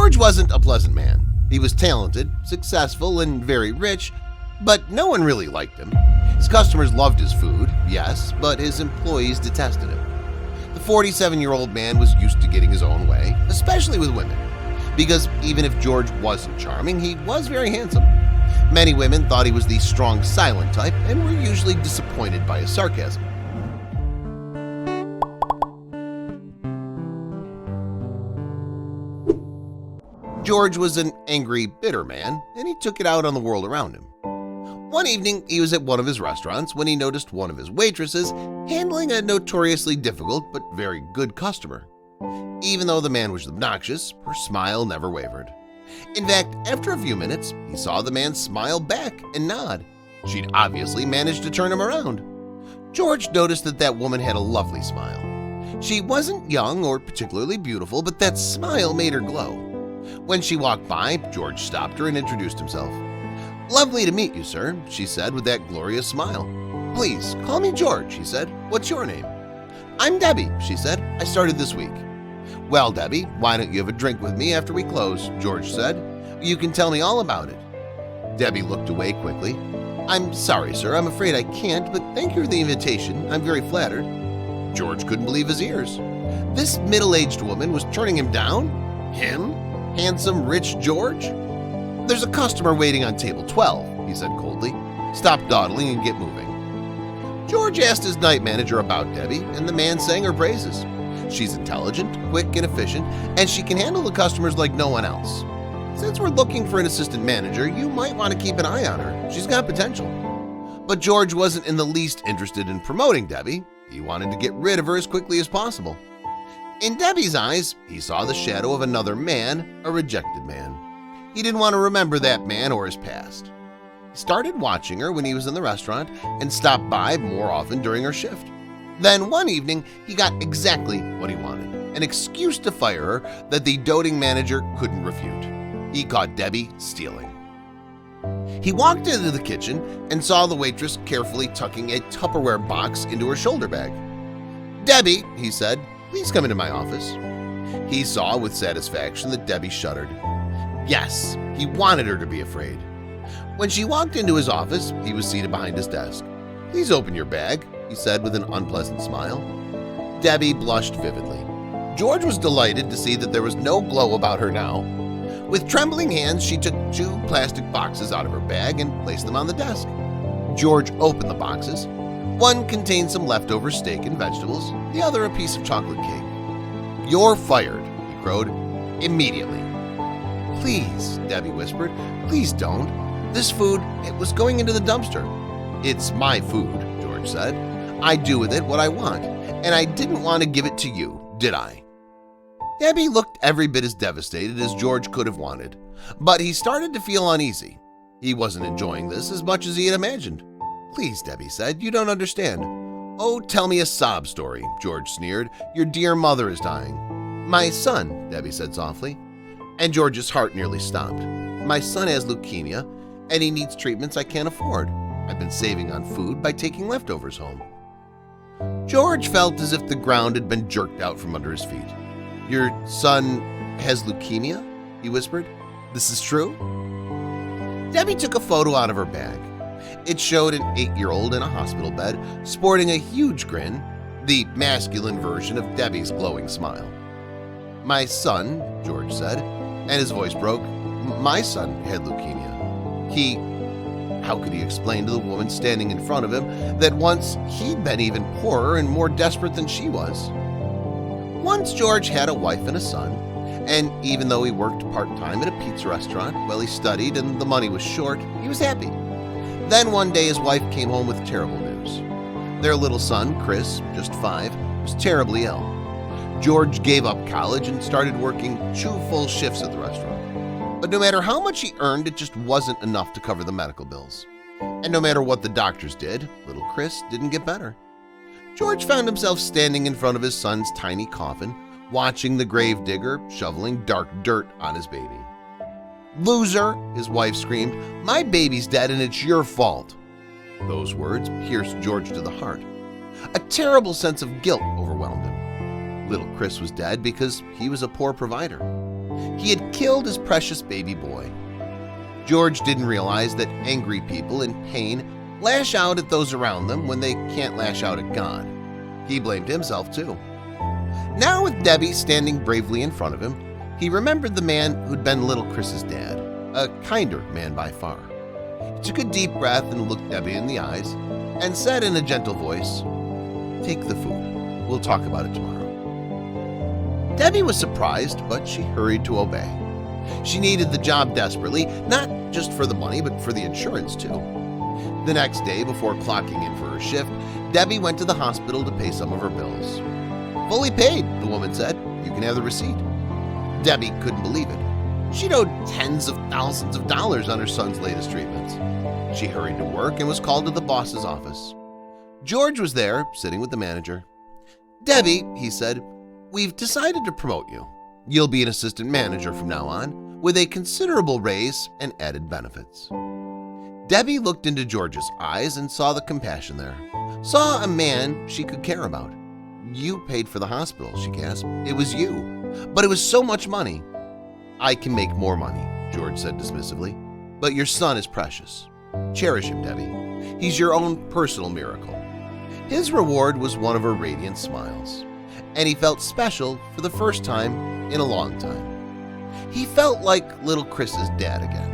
George wasn't a pleasant man. He was talented, successful, and very rich, but no one really liked him. His customers loved his food, yes, but his employees detested him. The 47-year-old man was used to getting his own way, especially with women, because even if George wasn't charming, he was very handsome. Many women thought he was the strong, silent type and were usually disappointed by his sarcasm. George was an angry, bitter man, and he took it out on the world around him. One evening, he was at one of his restaurants when he noticed one of his waitresses handling a notoriously difficult but very good customer. Even though the man was obnoxious, her smile never wavered. In fact, after a few minutes, he saw the man smile back and nod. She'd obviously managed to turn him around. George noticed that that woman had a lovely smile. She wasn't young or particularly beautiful, but that smile made her glow. When she walked by, George stopped her and introduced himself. "Lovely to meet you, sir," she said with that glorious smile. "Please, call me George," he said. "What's your name?" "I'm Debbie," she said. "I started this week." "Well, Debbie, why don't you have a drink with me after we close?" George said. "You can tell me all about it." Debbie looked away quickly. "I'm sorry, sir. I'm afraid I can't, but thank you for the invitation. I'm very flattered." George couldn't believe his ears. This middle-aged woman was turning him down? Him? Handsome, rich George? "There's a customer waiting on table 12, he said coldly. "Stop dawdling and get moving." George asked his night manager about Debbie, and the man sang her praises. She's intelligent, quick, and efficient, and she can handle the customers like no one else. Since we're looking for an assistant manager, you might want to keep an eye on her. She's got potential. But George wasn't in the least interested in promoting Debbie. He wanted to get rid of her as quickly as possible. In Debbie's eyes, he saw the shadow of another man, a rejected man. He didn't want to remember that man or his past. He started watching her when he was in the restaurant and stopped by more often during her shift. Then one evening, he got exactly what he wanted, an excuse to fire her that the doting manager couldn't refute. He caught Debbie stealing. He walked into the kitchen and saw the waitress carefully tucking a Tupperware box into her shoulder bag. "Debbie," he said, "please come into my office." He saw with satisfaction that Debbie shuddered. Yes, he wanted her to be afraid. When she walked into his office, he was seated behind his desk. "Please open your bag," he said with an unpleasant smile. Debbie blushed vividly. George was delighted to see that there was no glow about her now. With trembling hands, she took 2 plastic boxes out of her bag and placed them on the desk. George opened the boxes. One contained some leftover steak and vegetables, the other a piece of chocolate cake. "You're fired," he crowed, "immediately." "Please," Debbie whispered, "please don't. This food, it was going into the dumpster." "It's my food," George said. "I do with it what I want, and I didn't want to give it to you, did I?" Debbie looked every bit as devastated as George could have wanted, but he started to feel uneasy. He wasn't enjoying this as much as he had imagined. "Please," Debbie said, "you don't understand." "Oh, tell me a sob story," George sneered. "Your dear mother is dying." "My son," Debbie said softly. And George's heart nearly stopped. "My son has leukemia, and he needs treatments I can't afford. I've been saving on food by taking leftovers home." George felt as if the ground had been jerked out from under his feet. "Your son has leukemia?" he whispered. "This is true?" Debbie took a photo out of her bag. It showed an 8-year-old in a hospital bed, sporting a huge grin, the masculine version of Debbie's glowing smile. "My son," George said, and his voice broke, "my son had leukemia. How could he explain to the woman standing in front of him that once he'd been even poorer and more desperate than she was? Once George had a wife and a son, and even though he worked part-time at a pizza restaurant while he studied and the money was short, he was happy. Then one day his wife came home with terrible news. Their little son, Chris, just 5, was terribly ill. George gave up college and started working 2 full shifts at the restaurant. But no matter how much he earned, it just wasn't enough to cover the medical bills. And no matter what the doctors did, little Chris didn't get better. George found himself standing in front of his son's tiny coffin, watching the gravedigger shoveling dark dirt on his baby. "Loser," his wife screamed, "my baby's dead and it's your fault." Those words pierced George to the heart. A terrible sense of guilt overwhelmed him. Little Chris was dead because he was a poor provider. He had killed his precious baby boy. George didn't realize that angry people in pain lash out at those around them when they can't lash out at God. He blamed himself too. Now with Debbie standing bravely in front of him, he remembered the man who'd been little Chris's dad, a kinder man by far. He took a deep breath and looked Debbie in the eyes and said in a gentle voice, "Take the food. We'll talk about it tomorrow." Debbie was surprised, but she hurried to obey. She needed the job desperately, not just for the money, but for the insurance too. The next day, before clocking in for her shift, Debbie went to the hospital to pay some of her bills. "Fully paid," the woman said. "You can have the receipt." Debbie couldn't believe it. She'd owed tens of thousands of dollars on her son's latest treatments. She hurried to work and was called to the boss's office. George was there, sitting with the manager. "Debbie," he said, "we've decided to promote you. You'll be an assistant manager from now on, with a considerable raise and added benefits." Debbie looked into George's eyes and saw the compassion there. Saw a man she could care about. "You paid for the hospital," she gasped. "It was you. But it was so much money." "I can make more money," George said dismissively. "But your son is precious. Cherish him, Debbie. He's your own personal miracle." His reward was one of her radiant smiles, and he felt special for the first time in a long time. He felt like little Chris's dad again.